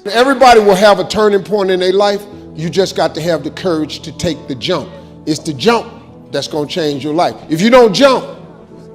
Everybody will have a turning point in their life. You just got to have the courage to take the jump. It's the jump that's going to change your life. If you don't jump,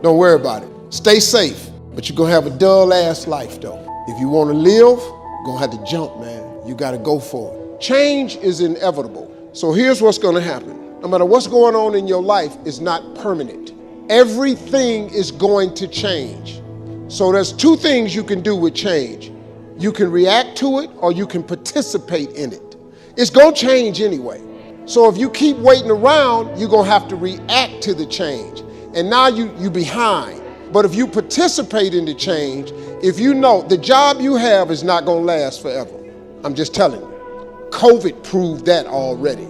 don't worry about it. Stay safe, but you're going to have a dull-ass life, though. If you want to live, you're going to have to jump, man. You got to go for it. Change is inevitable. So here's what's going to happen. No matter what's going on in your life, it's not permanent. Everything is going to change. So there's two things you can do with change. You can react to it or you can participate in it. It's going to change anyway. So if you keep waiting around, you're going to have to react to the change. And now you're behind. But if you participate in the change, if you know the job you have is not going to last forever. I'm just telling you. COVID proved that already.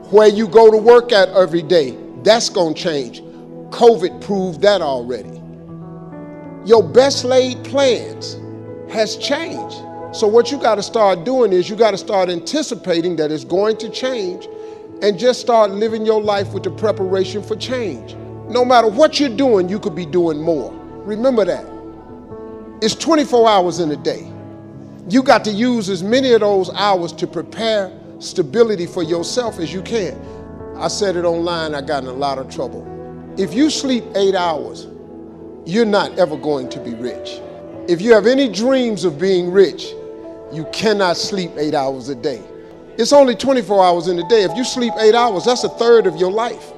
Where you go to work at every day, that's going to change. COVID proved that already. Your best laid plans has changed. So what you got to start doing is you got to start anticipating that it's going to change and just start living your life with the preparation for change. No matter what you're doing, you could be doing more. Remember that. It's 24 hours in a day. You got to use as many of those hours to prepare stability for yourself as you can. I said it online, I got in a lot of trouble. If you sleep 8 hours, you're not ever going to be rich. If you have any dreams of being rich, you cannot sleep 8 hours a day. It's only 24 hours in a day. If you sleep 8 hours, that's a third of your life.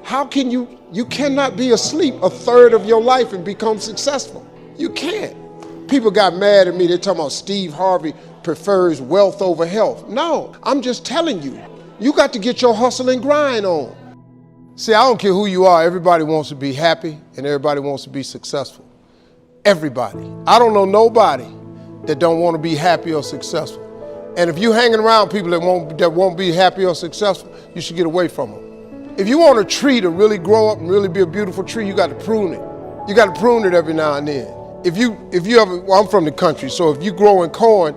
How can you cannot be asleep a third of your life and become successful. You can't. People got mad at me. They're talking about Steve Harvey prefers wealth over health. No, I'm just telling you, you got to get your hustle and grind on. See, I don't care who you are. Everybody wants to be happy and everybody wants to be successful. Everybody. I don't know nobody that don't want to be happy or successful. And if you're hanging around people that won't be happy or successful, you should get away from them. If you want a tree to really grow up and really be a beautiful tree, you got to prune it. You got to prune it every now and then. If you ever, well, I'm from the country, so if you growing corn,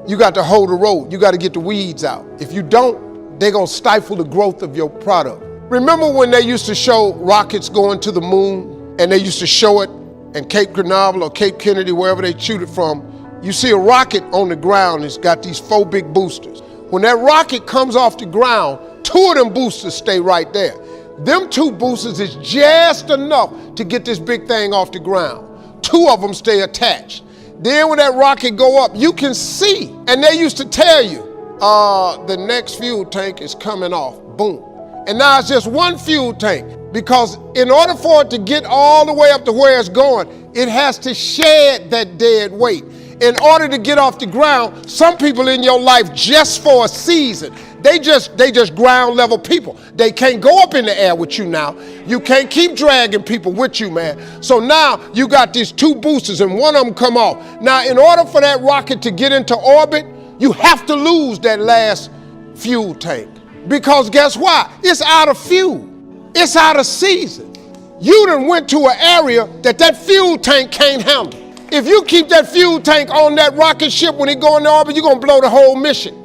you got to hoe the road. You got to get the weeds out. If you don't, they're going to stifle the growth of your product. Remember when they used to show rockets going to the moon and they used to show it in Cape Canaveral or Cape Kennedy, wherever they shoot it from? You see a rocket on the ground, it's got these 4 big boosters. When that rocket comes off the ground, 2 of them boosters stay right there. Them 2 boosters is just enough to get this big thing off the ground. 2 of them stay attached. Then when that rocket go up, you can see, and they used to tell you, the next fuel tank is coming off, boom. And now it's just 1 fuel tank, because in order for it to get all the way up to where it's going, it has to shed that dead weight. In order to get off the ground, some people in your life just for a season, they just ground level people. They can't go up in the air with you now. You can't keep dragging people with you, man. So now you got these 2 boosters and 1 of them come off. Now, in order for that rocket to get into orbit, you have to lose that last fuel tank. Because guess what? It's out of fuel. It's out of season. You done went to an area that fuel tank can't handle. If you keep that fuel tank on that rocket ship when it go into orbit, you're going to blow the whole mission.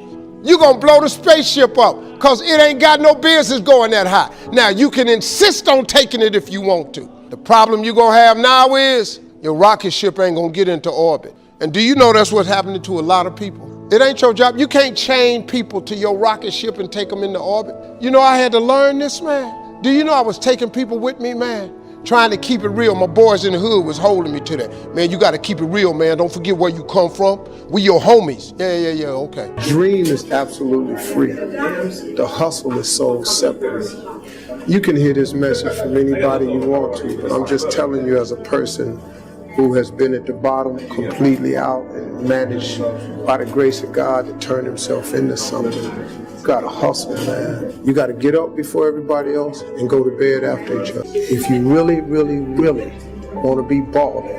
You're going to blow the spaceship up because it ain't got no business going that high. Now, you can insist on taking it if you want to. The problem you're going to have now is your rocket ship ain't going to get into orbit. And do you know that's what's happening to a lot of people? It ain't your job. You can't chain people to your rocket ship and take them into orbit. You know, I had to learn this, man. Do you know I was taking people with me, man? Trying to keep it real. My boys in the hood was holding me to that. Man, you got to keep it real, man. Don't forget where you come from. We your homies. Yeah, okay. Dream is absolutely free. The hustle is sold separately. You can hear this message from anybody you want to, but I'm just telling you as a person who has been at the bottom completely out and managed by the grace of God to turn himself into something. You gotta hustle, man. You gotta get up before everybody else and go to bed after each other. If you really, really, really wanna be balling,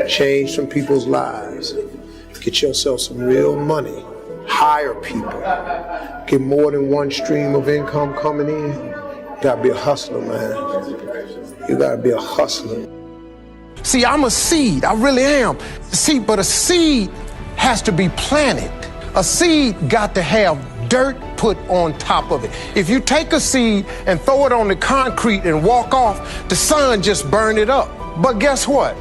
change some people's lives, get yourself some real money, hire people, get more than 1 stream of income coming in, you gotta be a hustler, man. You gotta be a hustler. See, I'm a seed, I really am. See, but a seed has to be planted. A seed got to have dirt put on top of it. If you take a seed and throw it on the concrete and walk off, the sun just burned it up. But guess what?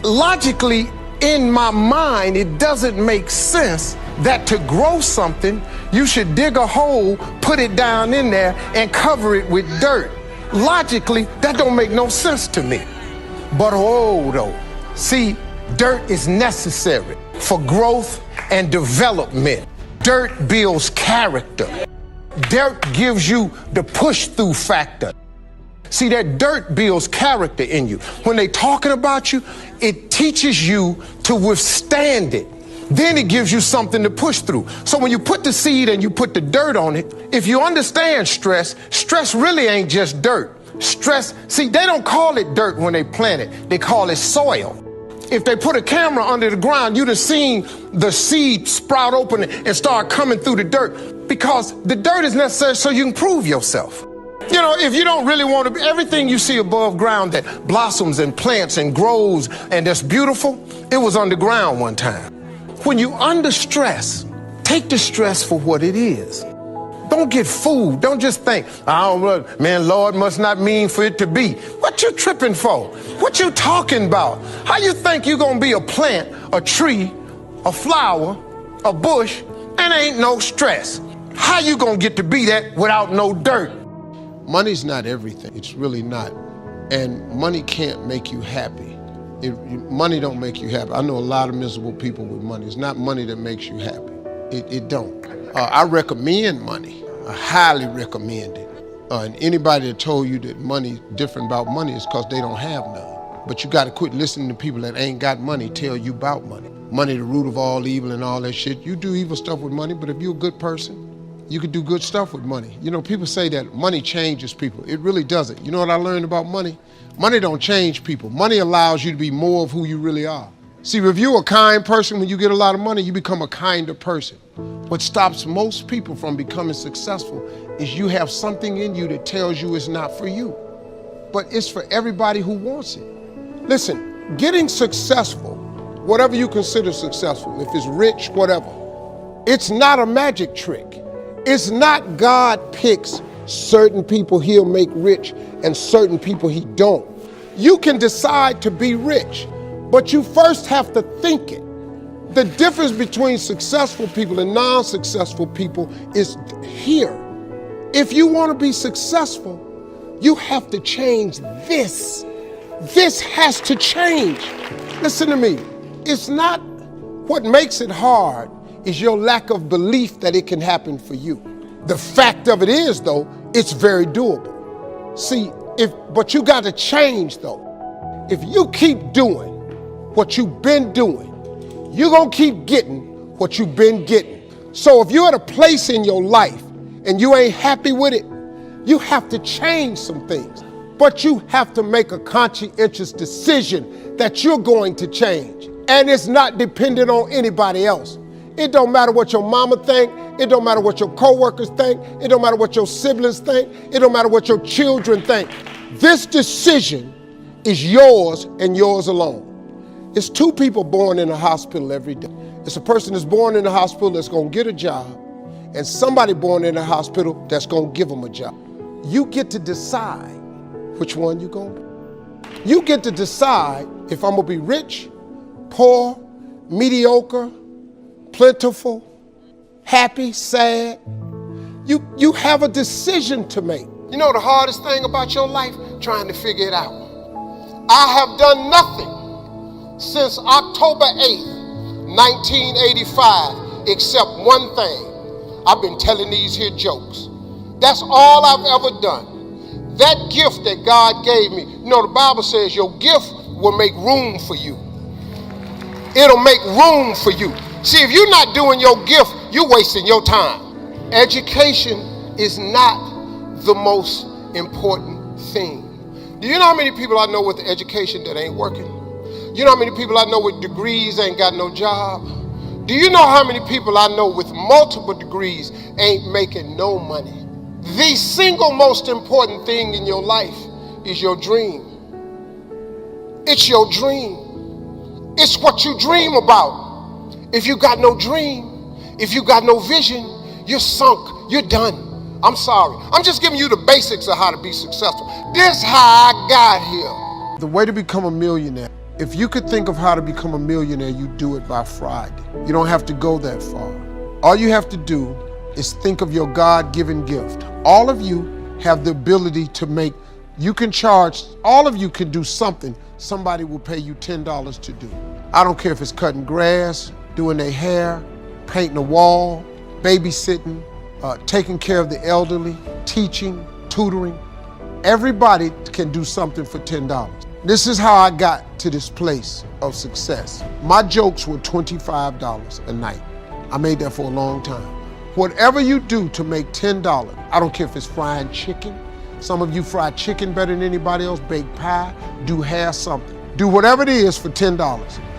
Logically, in my mind, it doesn't make sense that to grow something, you should dig a hole, put it down in there, and cover it with dirt. Logically, that don't make no sense to me. But though, see, dirt is necessary for growth and development. Dirt builds character. Dirt gives you the push-through factor. See, that dirt builds character in you. When they're talking about you, it teaches you to withstand it. Then it gives you something to push through. So when you put the seed and you put the dirt on it, if you understand stress, stress really ain't just dirt. Stress, see, they don't call it dirt when they plant it. They call it soil. If they put a camera under the ground, you'd have seen the seed sprout open and start coming through the dirt, because the dirt is necessary so you can prove yourself. You know, if you don't really want to, everything you see above ground that blossoms and plants and grows and that's beautiful, it was underground one time. When you under stress, take the stress for what it is. Don't get fooled. Don't just think, I don't know, man, Lord must not mean for it to be. What you tripping for? What you talking about? How you think you gonna be a plant, a tree, a flower, a bush, and ain't no stress? How you gonna get to be that without no dirt? Money's not everything. It's really not. And money can't make you happy. Money don't make you happy. I know a lot of miserable people with money. It's not money that makes you happy. It don't. I recommend money. I highly recommend it. And anybody that told you that money different about money is because they don't have none. But you got to quit listening to people that ain't got money tell you about money. Money the root of all evil and all that shit. You do evil stuff with money, but if you're a good person, you can do good stuff with money. You know, people say that money changes people. It really doesn't. You know what I learned about money? Money don't change people. Money allows you to be more of who you really are. See, if you're a kind person, when you get a lot of money, you become a kinder person. What stops most people from becoming successful is you have something in you that tells you it's not for you, but it's for everybody who wants it. Listen, getting successful, whatever you consider successful, if it's rich, whatever, it's not a magic trick. It's not God picks certain people he'll make rich and certain people he don't. You can decide to be rich, but you first have to think it. The difference between successful people and non-successful people is here. If you want to be successful, you have to change this. This has to change. Listen to me. It's not what makes it hard is your lack of belief that it can happen for you. The fact of it is, though, it's very doable. See, but you got to change, though. If you keep doing what you've been doing, you're going to keep getting what you've been getting. So if you're at a place in your life and you ain't happy with it, you have to change some things. But you have to make a conscientious decision that you're going to change. And it's not dependent on anybody else. It don't matter what your mama think. It don't matter what your coworkers think. It don't matter what your siblings think. It don't matter what your children think. This decision is yours and yours alone. It's two people born in a hospital every day. It's a person that's born in a hospital that's going to get a job, and somebody born in a hospital that's going to give them a job. You get to decide which one you're going to be. You get to decide if I'm going to be rich, poor, mediocre, plentiful, happy, sad. You have a decision to make. You know the hardest thing about your life? Trying to figure it out. I have done nothing since October 8th, 1985, except one thing. I've been telling these here jokes. That's all I've ever done. That gift that God gave me, you know, the Bible says your gift will make room for you. It'll make room for you. See, if you're not doing your gift, you're wasting your time. Education is not the most important thing. Do you know how many people I know with education that ain't working? You know how many people I know with degrees ain't got no job? Do you know how many people I know with multiple degrees ain't making no money? The single most important thing in your life is your dream. It's your dream. It's what you dream about. If you got no dream, if you got no vision, you're sunk, you're done. I'm sorry. I'm just giving you the basics of how to be successful. This how I got here. The way to become a millionaire, if you could think of how to become a millionaire, you do it by Friday. You don't have to go that far. All you have to do is think of your God-given gift. All of you have the ability to make, you can charge, all of you can do something somebody will pay you $10 to do. I don't care if it's cutting grass, doing their hair, painting a wall, babysitting, taking care of the elderly, teaching, tutoring. Everybody can do something for $10. This is how I got to this place of success. My jokes were $25 a night. I made that for a long time. Whatever you do to make $10, I don't care if it's frying chicken. Some of you fry chicken better than anybody else, bake pie, do hair, something. Do whatever it is for $10.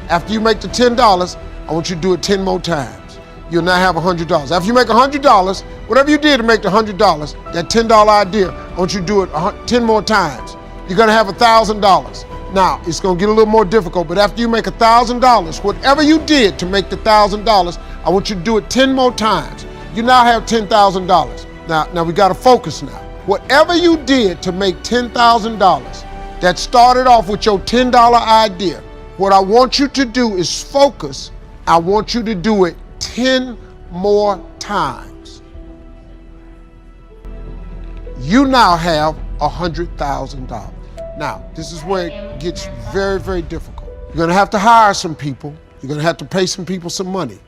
After you make the $10, I want you to do it 10 more times. You'll now have $100. After you make $100, whatever you did to make the $100, that $10 idea, I want you to do it 10 more times. You're gonna have $1,000. Now, it's gonna get a little more difficult, but after you make $1,000, whatever you did to make the $1,000, I want you to do it 10 more times. You now have $10,000. Now we gotta focus now. Whatever you did to make $10,000 that started off with your $10 idea, what I want you to do is focus. I want you to do it 10 more times. You now have $100,000. Now, this is where it gets very, very difficult. You're gonna have to hire some people. You're gonna have to pay some people some money.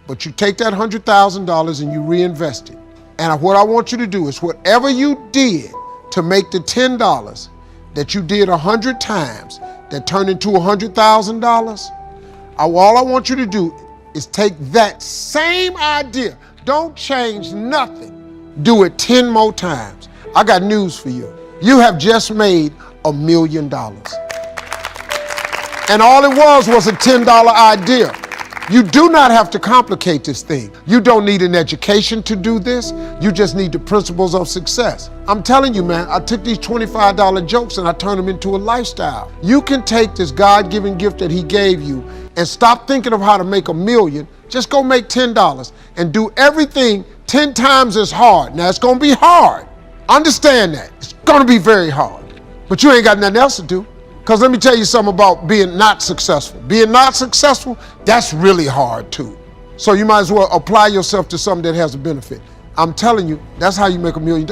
But you take that $100,000 and you reinvest it. And what I want you to do is whatever you did to make the $10 that you did 100 times that turned into $100,000, all I want you to do is take that same idea. Don't change nothing. Do it 10 more times. I got news for you. You have just made $1 million. And all it was a $10 idea. You do not have to complicate this thing. You don't need an education to do this. You just need the principles of success. I'm telling you, man, I took these $25 jokes and I turned them into a lifestyle. You can take this God-given gift that he gave you and stop thinking of how to make $1 million. Just go make $10 and do everything 10 times as hard. Now, it's gonna be hard. Understand that. It's gonna be very hard. But you ain't got nothing else to do. Because let me tell you something about being not successful. Being not successful, that's really hard too. So you might as well apply yourself to something that has a benefit. I'm telling you, that's how you make $1 million.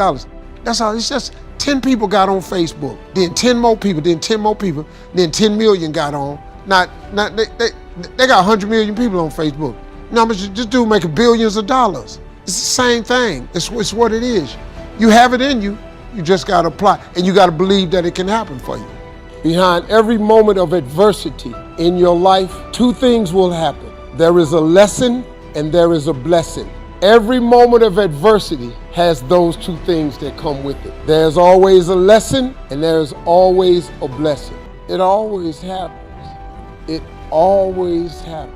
That's how, it's just 10 people got on Facebook, then 10 more people, then 10 more people, then 10 million got on. Now they got 100 million people on Facebook. Now this dude making billions of dollars. It's the same thing. It's what it is. You have it in you, you just gotta apply, and you gotta believe that it can happen for you. Behind every moment of adversity in your life, two things will happen. There is a lesson and there is a blessing. Every moment of adversity has those two things that come with it. There's always a lesson and there's always a blessing. It always happens. It always happens.